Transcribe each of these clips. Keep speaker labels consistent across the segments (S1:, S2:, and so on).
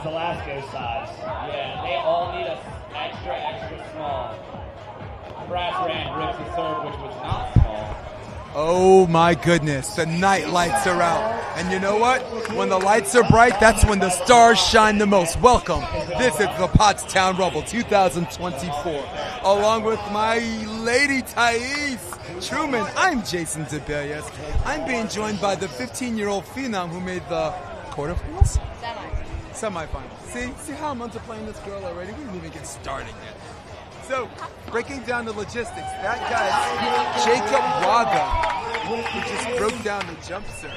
S1: Velasquez size. Yeah, they all need us extra small. Frassrand rips the serve, which was not small.
S2: Oh my goodness, the night lights are out. And you know what? When the lights are bright, that's when the stars shine the most. Welcome. This is the Pottstown Rumble 2024. Along with my lady Thais Truman, I'm Jason Debelius. I'm being joined by the 15-year-old phenom who made the quarterfinals? Semifinals. See how I'm underplaying this girl already? We didn't even get started yet. So, breaking down the logistics, that guy's Jacob Waga, who just broke down the jump serve.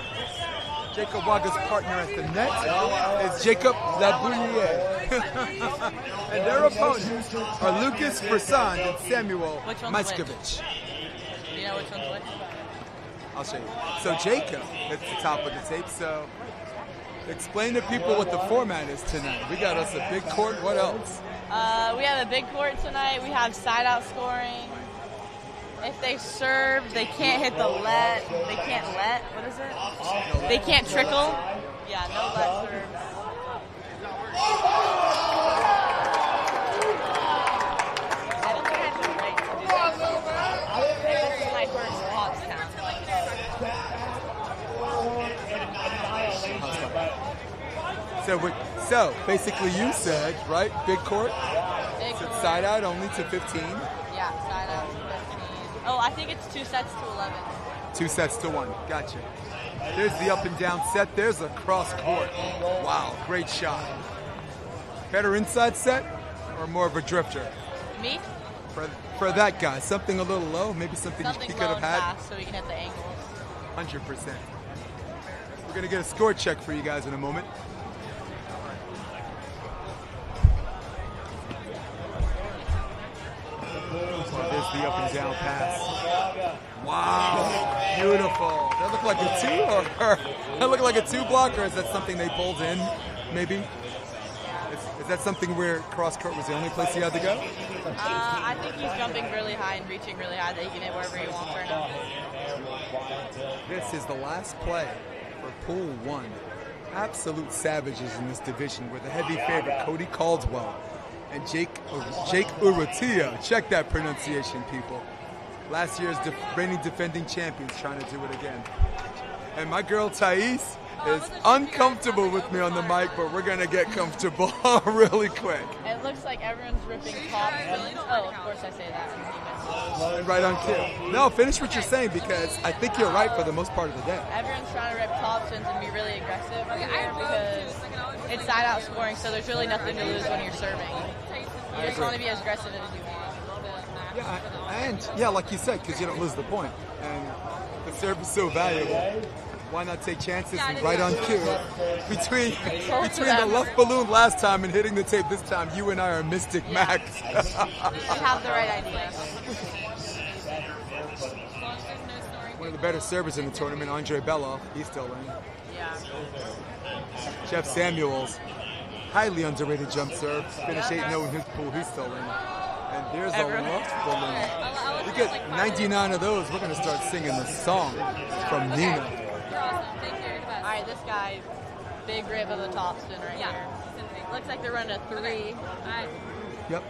S2: Jacob Waga's partner at the net is Jacob LaBouliere. And their opponents are Lucas Frassrand and Samuel Maszkiewicz.
S3: Do you know which one's which?
S2: I'll show you. So Jacob is the top of the tape, so explain to people what the format is tonight. We got us a big court, what else?
S3: We have a big court tonight. We have side-out scoring. If they serve, they can't hit the let. They can't let. What is it? They can't trickle. Yeah, no let serves. I don't think I have the right to do that. This is my first Pottstown.
S2: So basically you said, right, big court?
S3: Big court.
S2: Side out only to 15?
S3: Yeah, side out to 15. Oh, I think it's 2 sets to 11.
S2: 2 sets to 1. Gotcha. There's the up and down set. There's a cross court. Wow, great shot. Better inside set or more of a drifter?
S3: Me?
S2: For that guy, something a little low, maybe something he could have had.
S3: Fast so we can hit the angles.
S2: 100%. We're gonna get a score check for you guys in a moment. There's the up and down pass. Wow, beautiful. That look like a 2 or that look like a 2 block, or is that something they pulled in? Maybe. Is that something where cross court was the only place he had to go?
S3: I think he's jumping really high and reaching really high that he can hit wherever he wants right now.
S2: This is the last play for Pool 1. Absolute savages in this division with the heavy favorite Cody Caldwell and Jake Urrutia. Check that pronunciation, people. Last year's reigning defending champions trying to do it again. And my girl Thais is uncomfortable with me on the mic, but we're going to get comfortable really quick.
S3: It looks like everyone's ripping top spins. Oh, of course I say that.
S2: Right on cue. No, finish what you're saying, because I think you're right for the most part of the day.
S3: Everyone's trying to rip top spins and be really aggressive over here because it's side-out scoring, so there's really nothing to lose when you're serving. You just want to be as aggressive as you want.
S2: Yeah, like you said, because you don't lose the point. And the serve is so valuable. Why not take chances and right on cue? Between the left balloon last time and hitting the tape this time, you and I are Mystic Max.
S3: You have the right idea.
S2: One of the better servers in the tournament, Andre Beloff, he's still in.
S3: Yeah.
S2: Jeff Samuels, highly underrated jump serve. Finished 8-0 in his pool, he's still in. And there's a left balloon. You get 99 of those, we're going to start singing the song from Nina.
S3: Alright, this guy, big rib of the top spin right here. Looks like they're running a 3.
S2: Yep.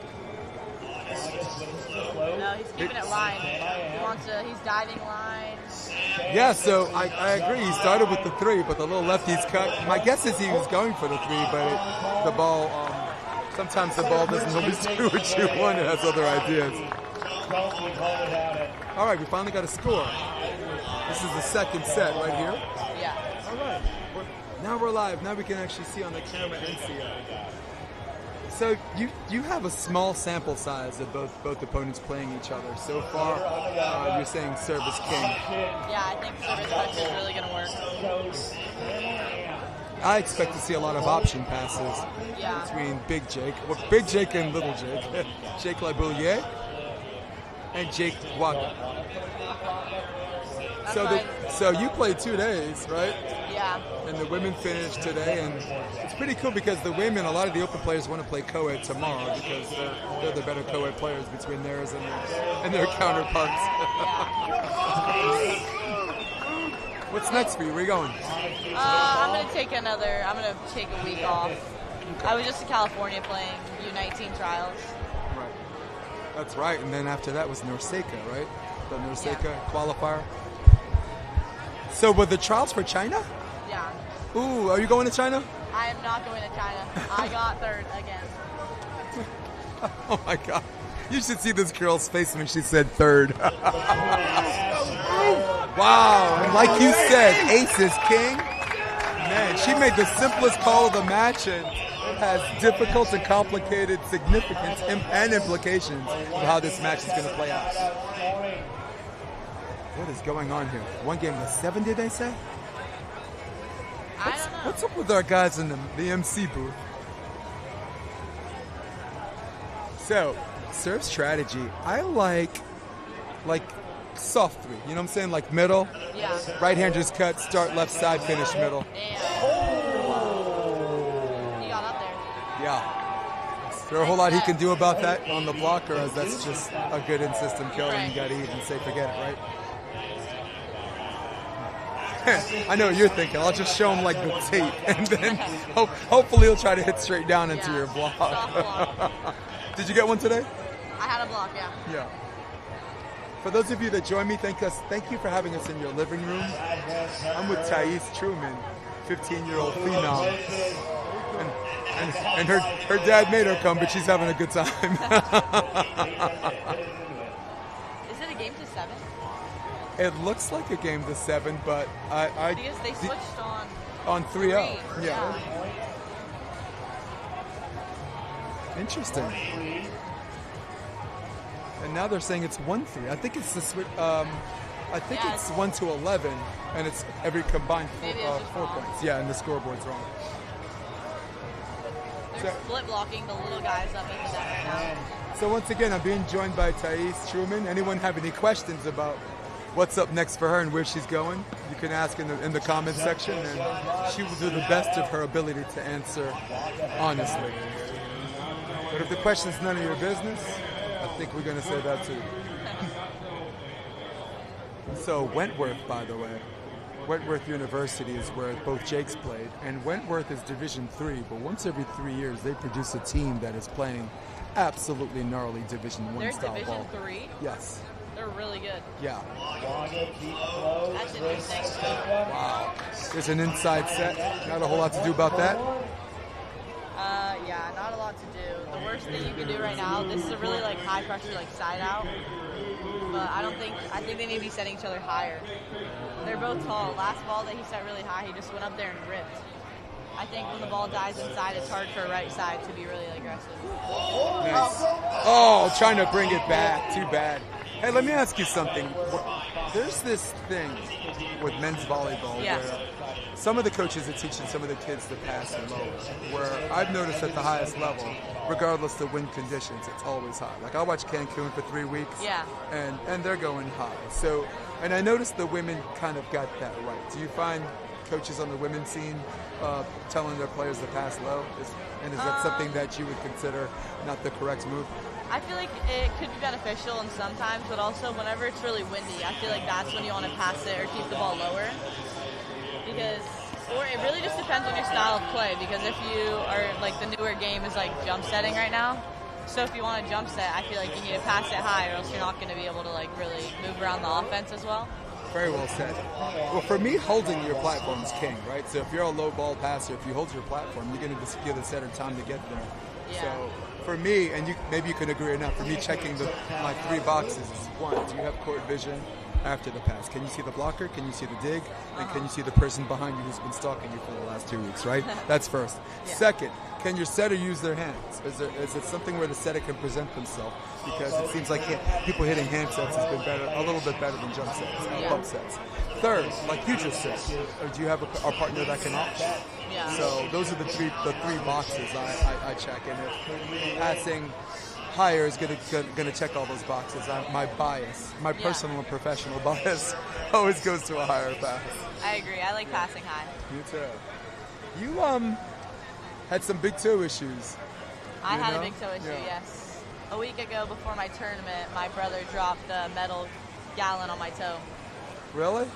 S3: No, he's keeping it line. He's diving line.
S2: Yeah, so I agree. He started with the 3, but the little lefty's cut. My guess is he was going for the 3, but the ball, sometimes the ball doesn't always do what you want. It has other ideas. All right, we finally got a score. This is the second set right here.
S3: Yeah.
S2: All right. Now we're live. Now we can actually see on the camera and see it. So you have a small sample size of both opponents playing each other. So far, you're saying service king.
S3: Yeah, I think service punch is really going to work.
S2: I expect to see a lot of option passes between Big Jake, Big Jake and Little Jake, Jake LaBouliere and Jake Waga. So you played 2 days, right?
S3: Yeah.
S2: And the women finished today, and it's pretty cool because the women, a lot of the open players want to play co-ed tomorrow because they're the better co-ed players between theirs and their counterparts. What's next for you? Where are you going?
S3: I'm gonna take a week off. I was just in California playing U19 trials.
S2: Right. That's right. And then after that was Norseka, right? The Norseka qualifier. So were the trials for China?
S3: Yeah.
S2: Ooh, are you going to China?
S3: I am not going to China. I got third again.
S2: Oh my God. You should see this girl's face when she said third. Wow. And like you said, ace is king. Man, she made the simplest call of the match, and it has difficult and complicated significance and implications of how this match is going to play out. What is going on here? One game to 7, did they say?
S3: I don't know.
S2: What's up with our guys in the MC booth? So, serve strategy. I like soft three. You know what I'm saying? Like middle.
S3: Yeah.
S2: Right hand just cut, start left side, finish middle.
S3: Damn. You got up there.
S2: Yeah. Is there a whole lot he can do about that on the block, or is that just a good in-system kill and you got to eat and say forget it, right? I know what you're thinking. I'll just show him like the tape, and then hopefully he'll try to hit straight down into your block. Did you get one today?
S3: I had a block, yeah.
S2: Yeah. For those of you that join me, thank you for having us in your living room. I'm with Thais Truman, 15-year-old phenom. And her dad made her come, but she's having a good time.
S3: Is it a game to 7?
S2: It looks like a game to 7, but
S3: because they switched
S2: on 3-0.
S3: Three.
S2: Yeah. Interesting. And now they're saying it's 1-3. I think it's the switch. I think it's 1 to 11, and it's every combined 4 points. Yeah, and the scoreboard's wrong.
S3: They're split blocking the little guys up in the net right now.
S2: So once again, I'm being joined by Thais Truman. Anyone have any questions about what's up next for her and where she's going? You can ask in the comments section, and she will do the best of her ability to answer honestly. But if the question's none of your business, I think we're going to say that too. So Wentworth, by the way, Wentworth University is where both Jakes played, and Wentworth is Division 3, but once every 3 years they produce a team that is playing absolutely gnarly Division 1 style
S3: They're
S2: ball.
S3: Division 3?
S2: Yes.
S3: They're really good.
S2: Yeah.
S3: That's interesting.
S2: Wow. There's an inside set. Not a whole lot to do about that.
S3: Yeah, not a lot to do. The worst thing you can do right now, this is a really like high pressure like side out. But I think they need to be setting each other higher. They're both tall. Last ball that he set really high, he just went up there and ripped. I think when the ball dies inside, it's hard for a right side to be really aggressive.
S2: Nice. Oh, trying to bring it back. Too bad. Hey, let me ask you something. There's this thing with men's volleyball where some of the coaches are teaching some of the kids to pass and lower, where I've noticed at the highest level, regardless of wind conditions, it's always high. Like I watched Cancun for 3 weeks, and they're going high. So, and I noticed the women kind of got that right. Do you find coaches on the women's scene telling their players to pass low? Is that something that you would consider not the correct move?
S3: I feel like it could be beneficial in sometimes, but also whenever it's really windy, I feel like that's when you want to pass it or keep the ball lower. Or it really just depends on your style of play, because if you are, like the newer game is like jump setting right now. So if you want to jump set, I feel like you need to pass it high or else you're not going to be able to like really move around the offense as well.
S2: Very well said. Well, for me, holding your platform is king, right? So if you're a low ball passer, if you hold your platform, you're going to give the setter time to get there.
S3: Yeah.
S2: So for me, and maybe you can agree or not, for me checking my 3 boxes is 1, do you have court vision after the pass? Can you see the blocker? Can you see the dig? And can you see the person behind you who's been stalking you for the last 2 weeks, right? That's first. Second, can your setter use their hands? Is it something where the setter can present themselves? Because it seems like people hitting hand sets has been a little bit better than jump sets, bump sets. Third, like you just said, do you have a partner that can option?
S3: Yeah.
S2: So those are the three boxes I check, and if passing higher is gonna check all those boxes. My bias, my personal and professional bias, always goes to a higher pass.
S3: I agree. I like passing high.
S2: You too. You had some big toe issues.
S3: I had a big toe issue. Yes. A week ago, before my tournament, my brother dropped a metal gallon on my toe.
S2: Really?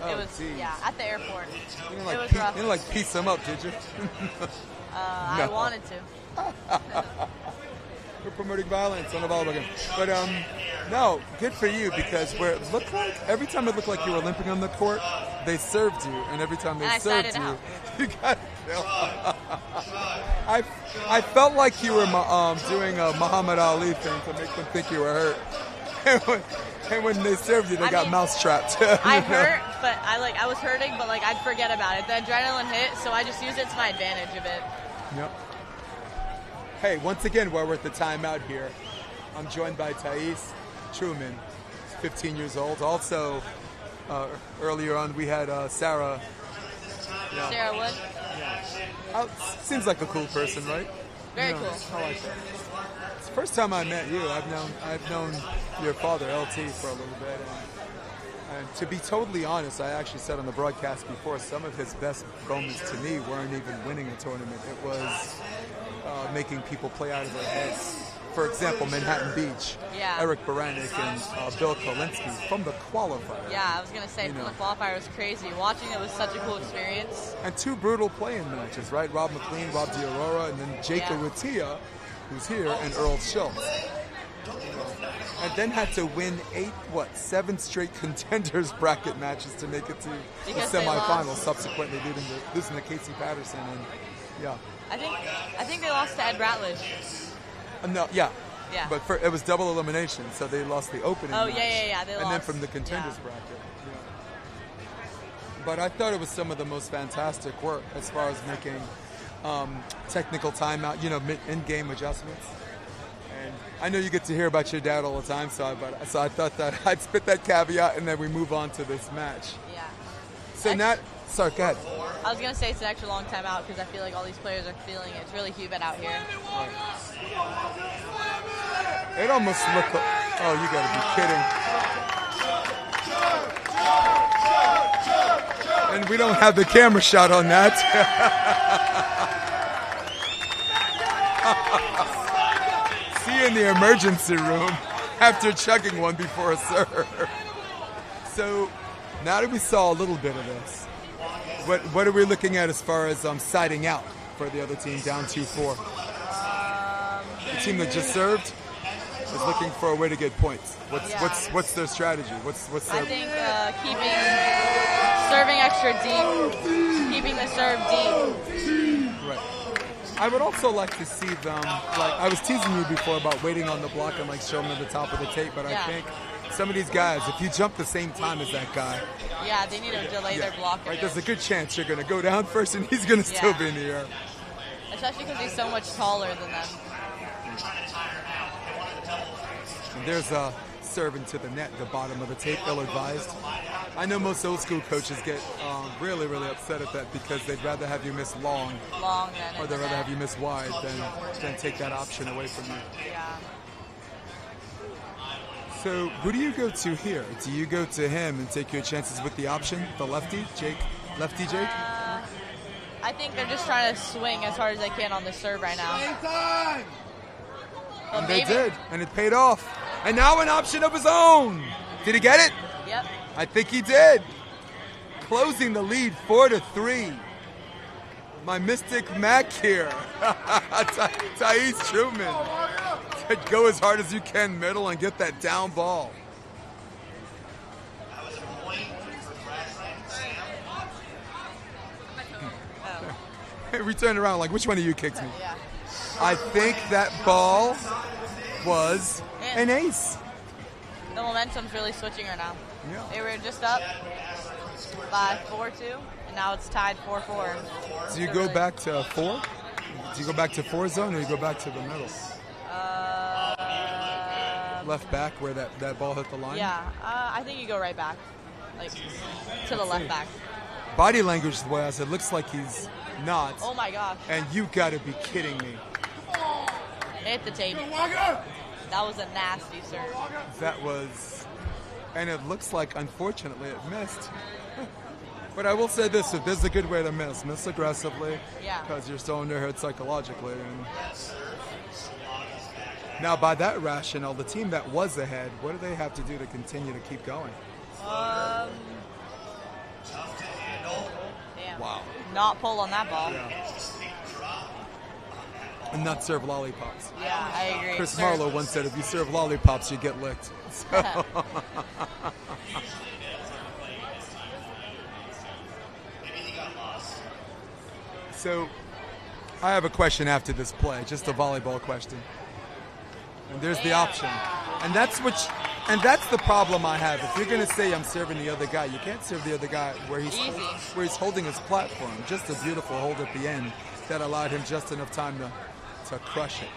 S3: It was
S2: geez.
S3: at the airport.
S2: You
S3: it was rough.
S2: You didn't piece them up, did you?
S3: I wanted to.
S2: We're promoting violence on the volleyball game. But no, good for you, because where it looked like, every time it looked like you were limping on the court, they served you, and every time they served you, you got killed. I felt like you were doing a Muhammad Ali thing to make them think you were hurt. And when they served you, they got mouse-trapped.
S3: I hurt, but I was hurting, but I'd forget about it. The adrenaline hit, so I just used it to my advantage a bit.
S2: Yep. Hey, once again, while we're at the timeout here, I'm joined by Thais Truman, 15 years old. Also, earlier on, we had Sarah. Yeah.
S3: Sarah Wood?
S2: Yeah. Seems like a cool person, right?
S3: Very cool.
S2: I like that. It's the first time I met you. I've known your father, LT, for a little bit. And to be totally honest, I actually said on the broadcast before, some of his best moments to me weren't even winning a tournament. It was making people play out of their heads. For example, Manhattan Beach, Eric Baranek and Bill Kolinsky from the qualifier.
S3: Yeah, I was going to say, from the qualifier was crazy. Watching it was such a cool experience.
S2: And two brutal play-in matches, right? Rob McLean, Rob Diarora, and then Jake Arutia, who's here, and Earl Schultz. And then had to win 7 straight contenders bracket matches to make it to the semifinals, subsequently losing to Casey Patterson. And
S3: I think they lost to Ed Ratledge.
S2: No, yeah. But it was double elimination, so they lost the opening match.
S3: They
S2: and
S3: lost.
S2: Then from the contenders bracket. Yeah. But I thought it was some of the most fantastic work as far as making technical timeout, in-game adjustments. And I know you get to hear about your dad all the time, so I thought that I'd spit that caveat, and then we move on to this match. Yeah. So sorry, go ahead.
S3: I was going to say it's an extra long time out because I feel like all these players are feeling it. It's really humid out here.
S2: Right. It almost looked like, oh, you got to be kidding. And we don't have the camera shot on that. See you in the emergency room after chugging one before a serve. So now that we saw a little bit of this, what are we looking at as far as siding out for the other team down 2-4? The team that just served is looking for a way to get points. What's their strategy? What's their?
S3: I think serving extra deep, keeping the serve deep.
S2: Right. I would also like to see them. I was teasing you before about waiting on the block and showing them the top of the tape, but I think some of these guys, if you jump the same time as that guy,
S3: they need to delay their block.
S2: Right, there's a good chance you're going to go down first, and he's going to still be in the air.
S3: Especially because he's so much taller than them.
S2: And there's a serve into the net, the bottom of the tape, ill-advised. I know most old school coaches get really, really upset at that because they'd rather have you miss long
S3: than
S2: or they'd rather have you miss wide than take that option away from you.
S3: Yeah.
S2: So who do you go to here? Do you go to him and take your chances with the option, the lefty, Jake?
S3: I think they're just trying to swing as hard as they can on the serve right now.
S2: And they did, and it paid off. And now an option of his own. Did he get it?
S3: Yep.
S2: I think he did. Closing the lead 4-3. My Mystic Mac here. Thais Truman. Go as hard as you can middle and get that down ball. We turned around like, which one of you kicked me?
S3: Yeah.
S2: I think that ball was an ace.
S3: The momentum's really switching right now.
S2: Yeah.
S3: They were just up by 4-2, and now it's tied 4-4.
S2: Do you go back to 4? Do you go back to 4 zone, or you go back to the middle? Left back where that ball hit the line?
S3: Yeah, I think you go right back, to the left back.
S2: Body language, the way I said, looks like he's not.
S3: Oh my gosh.
S2: And you gotta be kidding me.
S3: It hit the tape. That was a nasty serve.
S2: That was, and it looks like, unfortunately, it missed. But I will say this, if there's a good way to miss aggressively.
S3: Yeah.
S2: Because you're still in their head psychologically. And now, by that rationale, the team that was ahead, what do they have to do to continue to keep going?
S3: Damn.
S2: Wow.
S3: Not pull on that ball.
S2: Yeah. and not serve lollipops.
S3: Yeah, I agree.
S2: Chris
S3: Serve.
S2: Marlowe once said, if you serve lollipops, you get licked. So, so I have a question after this play, just a volleyball question. And there's the option. And that's the problem I have. If you're going to say I'm serving the other guy, you can't serve the other guy where he's holding his platform. Just a beautiful hold at the end that allowed him just enough time to crush it.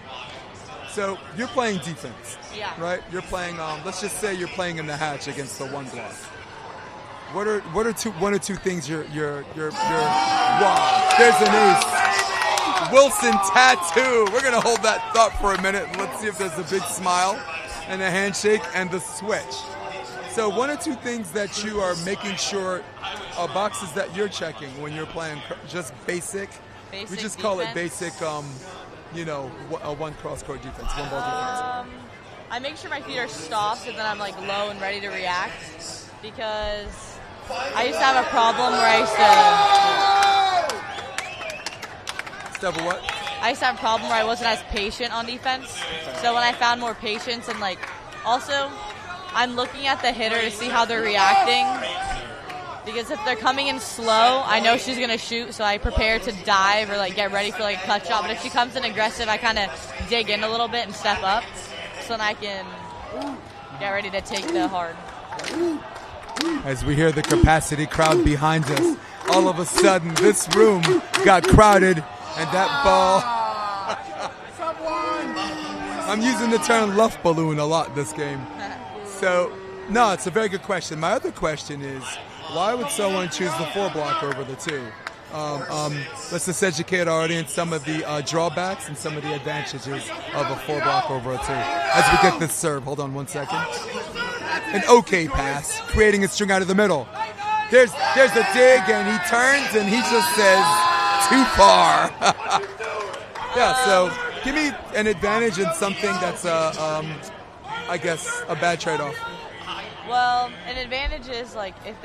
S2: So you're playing defense, right? You're playing. Let's just say you're playing in the hatch against the one block. What are one or two things you're wow? There's an ace. Wilson tattoo. We're gonna hold that thought for a minute. Let's see if there's a big smile and a handshake and the switch. So one or two things that you are making sure boxes that you're checking when you're playing just basic. We just call it basic. A one cross-court defense, one ball defense.
S3: I make sure my feet are stopped and then I'm like low and ready to react, because I used to have a problem where I used to have a problem where I wasn't as patient on defense. So when I found more patience and also I'm looking at the hitter to see how they're reacting. Because if they're coming in slow, I know she's going to shoot, so I prepare to dive or get ready for a cut shot. But if she comes in aggressive, I kind of dig in a little bit and step up, so then I can get ready to take the hard.
S2: As we hear the capacity crowd behind us, all of a sudden this room got crowded, and that ball... I'm using the term luff balloon a lot this game. So, no, it's a very good question. My other question is, why would someone choose the 4-block over the 2? Let's just educate our audience some of the drawbacks and some of the advantages of a 4-block over a 2. As we get this serve, hold on one second. An okay pass, creating a string out of the middle. There's the dig, and he turns, and he just says, too far. Yeah, so give me an advantage in something that's, I guess, a bad trade-off.
S3: Well, an advantage is if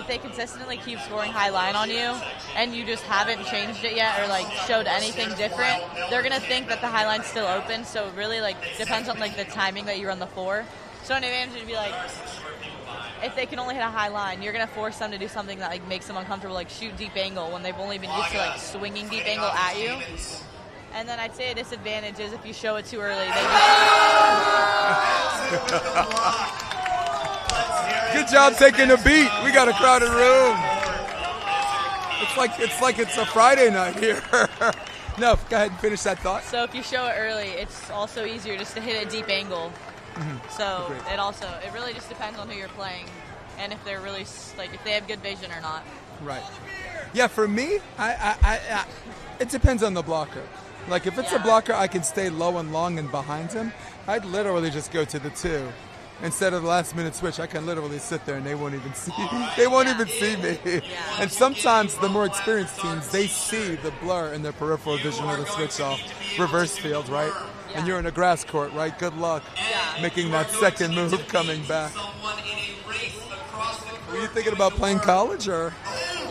S3: they consistently keep scoring high line on you and you just haven't changed it yet or showed anything different, they're gonna think that the high line's still open. So it really depends on the timing that you run the floor. So an advantage would be if they can only hit a high line, you're gonna force them to do something that makes them uncomfortable, shoot deep angle when they've only been used to swinging deep angle at you. And then I'd say a disadvantage is if you show it too early, they just...
S2: Good job taking the beat. We got a crowded room. It's like it's a Friday night here. No, go ahead and finish that thought.
S3: So if you show it early, it's also easier just to hit a deep angle. Mm-hmm. So it really just depends on who you're playing and if they're really if they have good vision or not.
S2: Right. Yeah, for me, I it depends on the blocker. If it's a blocker, I can stay low and long and behind him. I'd literally just go to the 2. Instead of the last-minute switch, I can literally sit there and they won't even see. They won't even see me. Yeah. And sometimes the more experienced teams, they see the blur in their peripheral vision of the switch off reverse field, right? Yeah. And you're in a grass court, right? Good luck making that second move coming back. Were you thinking about playing college, or?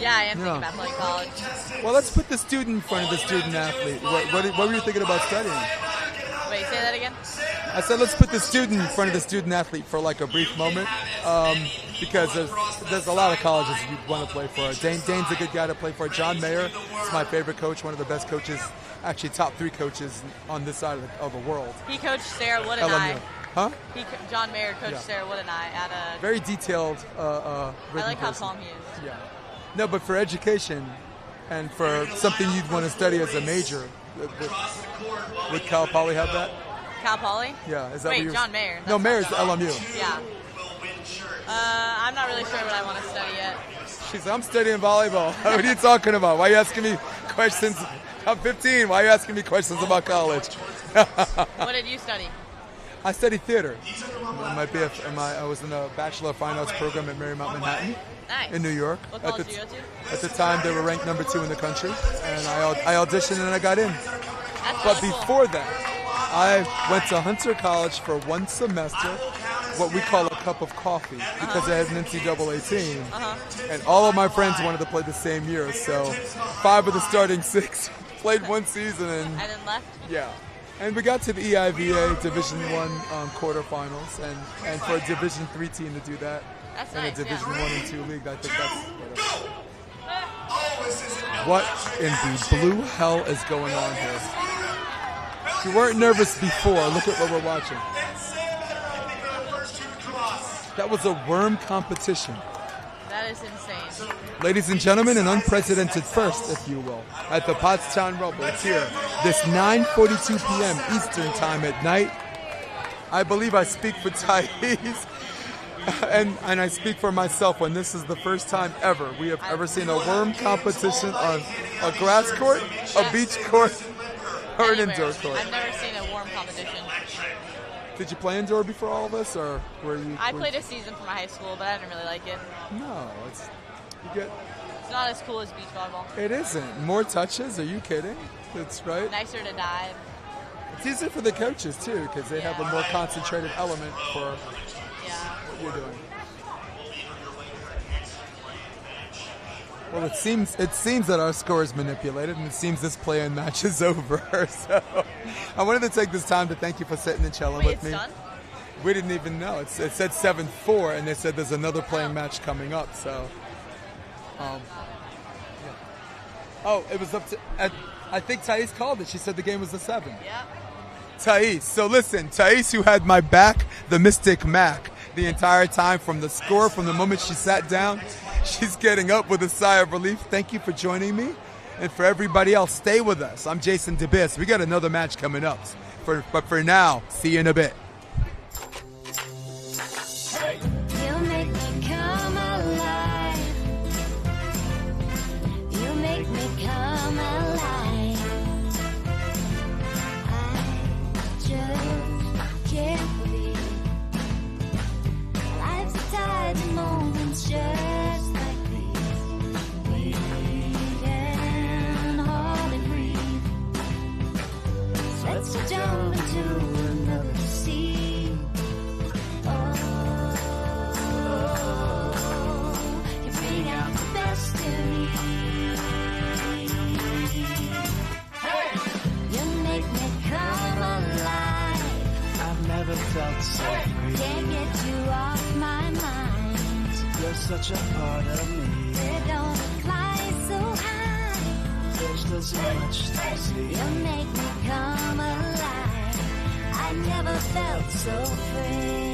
S3: Yeah, I am thinking about playing college.
S2: Well, let's put the student in front of the student athlete. What were you thinking about studying?
S3: Wait, say that again?
S2: I said let's put the student in front of the student athlete for a brief moment, because there's a lot of colleges you want to play for. Dane's a good guy to play for. John Mayer is my favorite coach, one of the best coaches, actually top 3 coaches on this side of the world.
S3: He coached Sarah Wood and
S2: LMU. Huh?
S3: John Mayer coached Sarah Wood and I at a...
S2: Very detailed
S3: I like how calm he is.
S2: Yeah. No, but for education and for something you'd want to study as a major, would Cal Poly have that?
S3: Cal Poly?
S2: Yeah. Is that
S3: Wait, John Mayer.
S2: No, Mayer's LMU.
S3: Yeah. I'm not really sure what I want to study yet.
S2: She said, I'm studying volleyball. What are you talking about? Why are you asking me questions? I'm 15. Why are you asking me questions about college?
S3: What did you study?
S2: I studied theater. I was in a Bachelor of Fine Arts program at Marymount Manhattan.
S3: Nice.
S2: In New York.
S3: What college did you go to?
S2: At the time, they were ranked number 2 in the country, and I auditioned and I got in. But before that, I went to Hunter College for 1 semester, what we call a cup of coffee, because I had an NCAA team, and all of my friends wanted to play the same year. So 5 of the starting 6 played one season and
S3: And then left.
S2: yeah. And we got to the EIVA Division I quarterfinals, and for a Division III team to do that
S3: That's
S2: in
S3: nice.
S2: a Division
S3: yeah.
S2: I and II league, I think that's what in the blue hell is going on here. If you weren't nervous before, look at what we're watching. That was a worm competition.
S3: That is insane.
S2: Ladies and gentlemen, an unprecedented first, if you will, at the Pottstown Rumble. It's here, this 9:42 p.m. Eastern Time at night. I believe I speak for Thais, and I speak for myself when this is the first time ever we have ever seen a worm competition on a grass court, a beach court, or an
S3: Anywhere.
S2: indoor court.
S3: I've never seen a worm competition.
S2: Did you play indoor before all this, or were you?
S3: I played a season for my high school, but I didn't really like it.
S2: No, it's
S3: not as cool as beach volleyball.
S2: It isn't. More touches? Are you kidding? That's right.
S3: Nicer to dive.
S2: It's easier for the coaches too, because they have a more concentrated element for
S3: Yeah.
S2: what you're doing. Well, it seems that our score is manipulated, and it seems this play-in match is over. So, I wanted to take this time to thank you for sitting and chilling
S3: Wait,
S2: with
S3: it's
S2: me.
S3: done?
S2: We didn't even know. It said 7-4, and they said there's another playing match coming up. So, yeah. Oh, it was up to. I think Thais called it. She said the game was a 7.
S3: Yeah.
S2: Thais. So listen, Thais, who had my back, the Mystic Mac, the entire time from the score, from the moment she sat down, she's getting up with a sigh of relief. Thank you for joining me. And for everybody else, stay with us. I'm Jason DeBiss. We got another match coming up. But for now, see you in a bit.
S4: You make me come alive. You make me come alive. I just can't believe life's a tide of moments just like these. We can hardly breathe. Let's jump into another sea. You bring out the best in me. You make me come alive.
S5: I've never felt so free.
S4: Can't get you off my mind.
S5: You're such a part of me.
S4: They don't fly so high.
S5: There's still so much to see.
S4: You make me come alive. I never felt so free.